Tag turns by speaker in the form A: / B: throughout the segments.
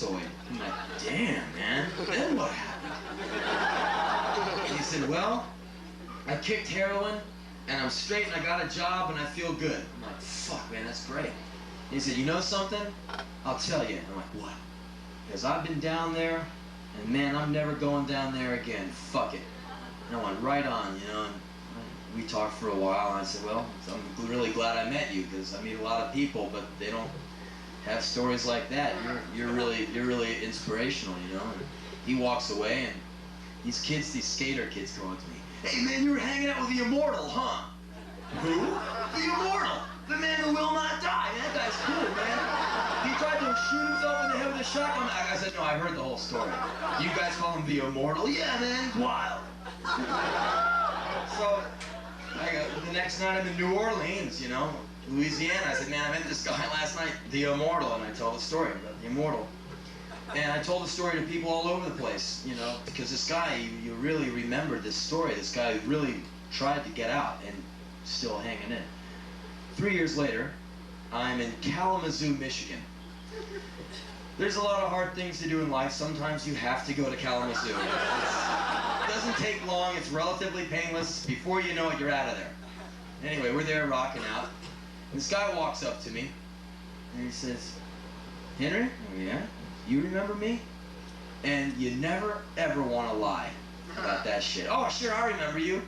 A: away. I'm like, damn, man, then what happened? And he said, well, I kicked heroin, and I'm straight, and I got a job, and I feel good. I'm like, fuck, man, that's great. And he said, you know something? I'll tell you. And I'm like, what? Because I've been down there, and man, I'm never going down there again. Fuck it. And I went right on, you know, and we talked for a while, and I said, well, I'm really glad I met you, because I meet a lot of people, but they don't have stories like that. You're really inspirational, you know. And he walks away, and these skater kids go up to me. Hey man, you were hanging out with the Immortal, huh? Who? The Immortal! The man who will not die! That guy's cool, man. He tried to shoot himself in the head with a shotgun. I said, no, I heard the whole story. You guys call him the Immortal? Yeah, man, he's wild. So, the next night I'm in New Orleans, you know, Louisiana. I said, man, I met this guy last night, the Immortal, and I tell the story about the Immortal. And I told the story to people all over the place, you know, because this guy, you really remember this story. This guy who really tried to get out and still hanging in. 3 years later, I'm in Kalamazoo, Michigan. There's a lot of hard things to do in life. Sometimes you have to go to Kalamazoo. It doesn't take long. It's relatively painless. Before you know it, you're out of there. Anyway, we're there rocking out. And this guy walks up to me, and he says, Henry? Oh, yeah? You remember me? And you never, ever want to lie about that shit. Oh, sure, I remember you.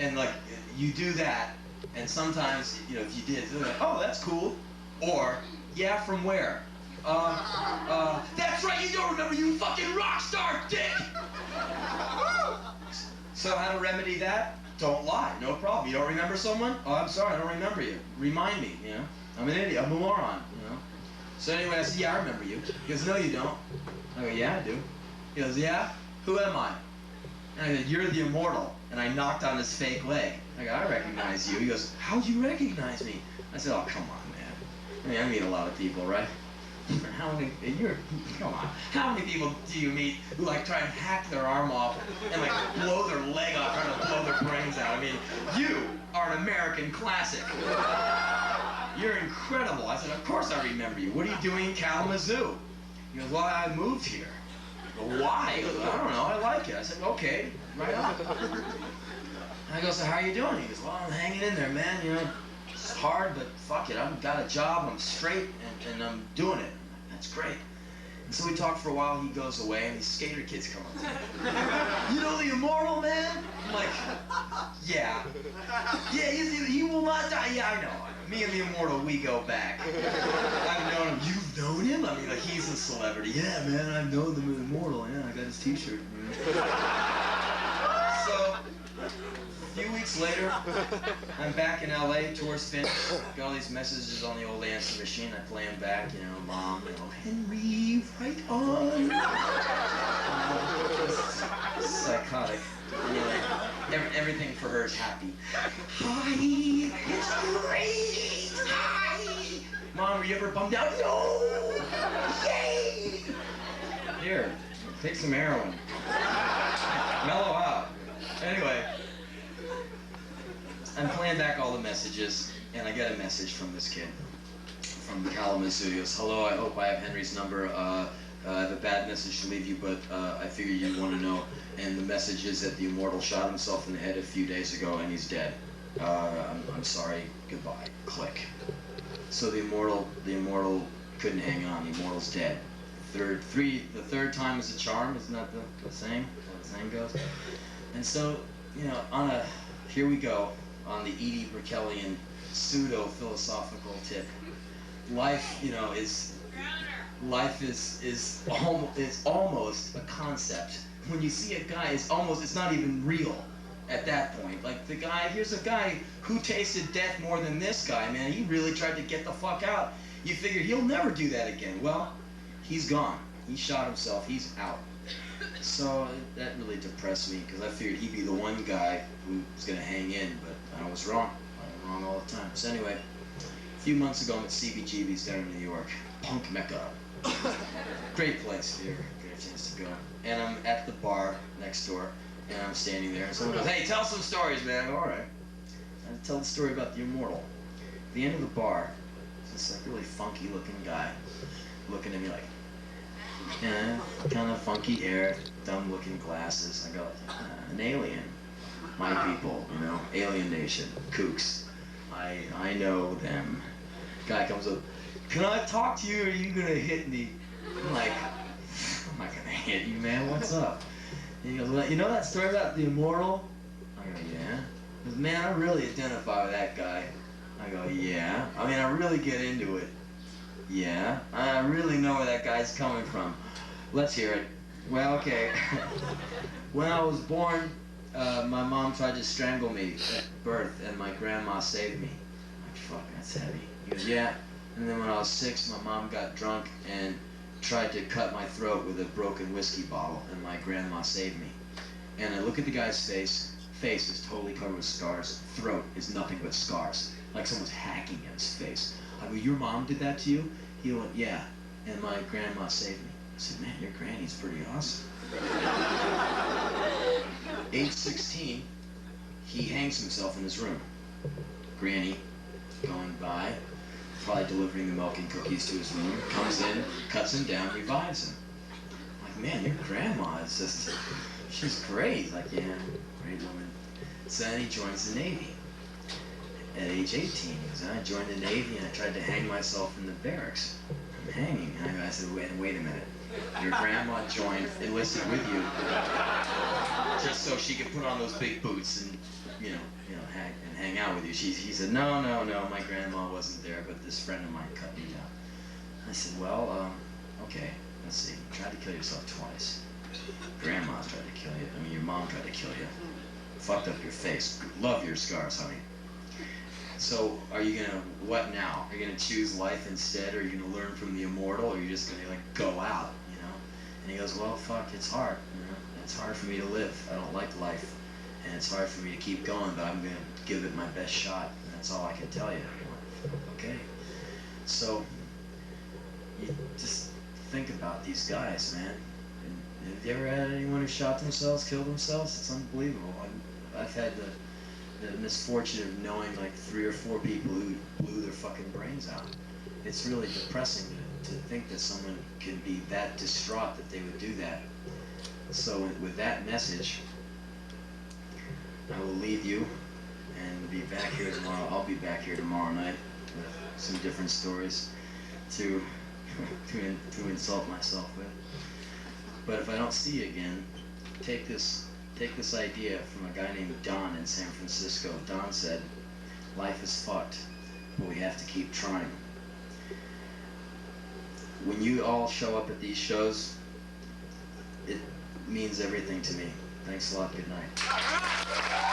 A: And, like, you do that, and sometimes, you know, if you did, like, oh, that's cool. Or, yeah, from where? That's right, you don't remember, you fucking rock star, dick! So how to remedy that? Don't lie, no problem. You don't remember someone? Oh, I'm sorry, I don't remember you. Remind me, you know? I'm an idiot, I'm a moron, you know? So anyway, I said, yeah, I remember you. He goes, no, you don't. I go, yeah, I do. He goes, yeah? Who am I? And I said, you're the Immortal. And I knocked on his fake leg. I go, I recognize you. He goes, how'd you recognize me? I said, oh, come on, man. I mean, I meet a lot of people, right? Come on. How many people do you meet who, like, try and hack their arm off and, like, blow their leg off, trying to blow their brains out? I mean, you are an American classic. You're incredible. I said, of course I remember you. What are you doing in Kalamazoo? He goes, well, I moved here. I go, why? He goes, I don't know, I like it. I said, okay, right on. I go, so how are you doing? He goes, well, I'm hanging in there, man. You know, it's hard, but fuck it. I've got a job, I'm straight, and I'm doing it. That's great. And so we talked for a while, he goes away, and these skater kids come up to me. You know the Immortal, man? I'm like, yeah. Yeah, he will not die. Yeah, I know. Me and the Immortal, we go back. I've known him. You've known him? I mean, like, he's a celebrity. Yeah, man, I've known the Immortal. Yeah, I got his t-shirt. So, a few weeks later, I'm back in LA, tour's finished. Got all these messages on the old answer machine. I play them back, you know, Mom, you know, Henry, right on. Just psychotic. Anyway, everything for her is happy. Hi, it's great. Hi. Mom, were you ever bummed out? No. Yay. Here, take some heroin. Mellow out. Anyway, I'm playing back all the messages, and I get a message from this kid from Kalamazoo. He goes, hello, I hope I have Henry's number. I have a bad message to leave you, but I figured you'd want to know. And the message is that the Immortal shot himself in the head a few days ago, and he's dead. I'm sorry. Goodbye. Click. So the Immortal couldn't hang on. The Immortal's dead. The third time is a charm. Isn't that the saying? How the saying goes. And so, you know, here we go on the Edie Brickelian pseudo-philosophical tip. Life, you know, is almost a concept. When you see a guy, it's not even real at that point. Like here's a guy who tasted death more than this guy, man. He really tried to get the fuck out. You figure he'll never do that again. Well, he's gone. He shot himself. He's out. So that really depressed me because I figured he'd be the one guy who was gonna hang in, but I was wrong. I'm wrong all the time. So anyway, a few months ago I'm at CBGB's down in New York. Punk Mecca. Great place if you ever get a chance to go. And I'm at the bar next door, and I'm standing there, and someone goes, hey, tell some stories, man. I go, all right. I tell the story about the Immortal. At the end of the bar, this like really funky looking guy looking at me like, kind of funky hair, dumb-looking glasses. I go, an alien. My people, you know, alien nation, kooks. I know them. Guy comes up, can I talk to you or are you gonna hit me? I'm like, I'm not gonna hit you, man, what's up? And he goes, well, you know that story about the immortal? I go, yeah. He goes, man, I really identify with that guy. I go, yeah. I mean, I really get into it. Yeah. I really know where that guy's coming from. Let's hear it. Well, okay. When I was born, my mom tried to strangle me at birth, and my grandma saved me. I'm like, fuck, that's heavy. He goes, yeah. And then when I was 6, my mom got drunk and tried to cut my throat with a broken whiskey bottle, and my grandma saved me. And I look at the guy's face. Face is totally covered with scars. Throat is nothing but scars. Like someone's hacking at his face. I go, your mom did that to you? He went, yeah. And my grandma saved me. I said, man, your granny's pretty awesome. Age 16, he hangs himself in his room. Granny, going by, probably delivering the milk and cookies to his room, comes in, cuts him down, revives him. I'm like, man, your grandma is just, she's great. Like, yeah, great woman. So then he joins the Navy. At age 18, he goes, I joined the Navy and I tried to hang myself in the barracks. I'm hanging. And I said, wait a minute. Your grandma enlisted with you just so she could put on those big boots and, hang out with you. He said, no, my grandma wasn't there, but this friend of mine cut me down. I said, well, okay, let's see. You tried to kill yourself twice. Grandma's tried to kill you. I mean, your mom tried to kill you. Fucked up your face. Love your scars, honey. So, are you gonna, what now? Are you gonna choose life instead, or are you gonna learn from the immortal, or are you just gonna, like, go out, you know? And he goes, well, fuck, it's hard, you know? It's hard for me to live. I don't like life. And it's hard for me to keep going, but I'm gonna give it my best shot. And that's all I can tell you. Okay. So, you just think about these guys, man. And have you ever had anyone who shot themselves, killed themselves? It's unbelievable. I've had the misfortune of knowing like 3 or 4 people who blew their fucking brains out. It's really depressing to think that someone can be that distraught that they would do that. So with that message, I will leave you and be back here tomorrow. I'll be back here tomorrow night with some different stories to insult myself with. But if I don't see you again, take this idea from a guy named Don in San Francisco. Don said, life is fucked, but we have to keep trying. When you all show up at these shows, it means everything to me. Thanks a lot. Good night.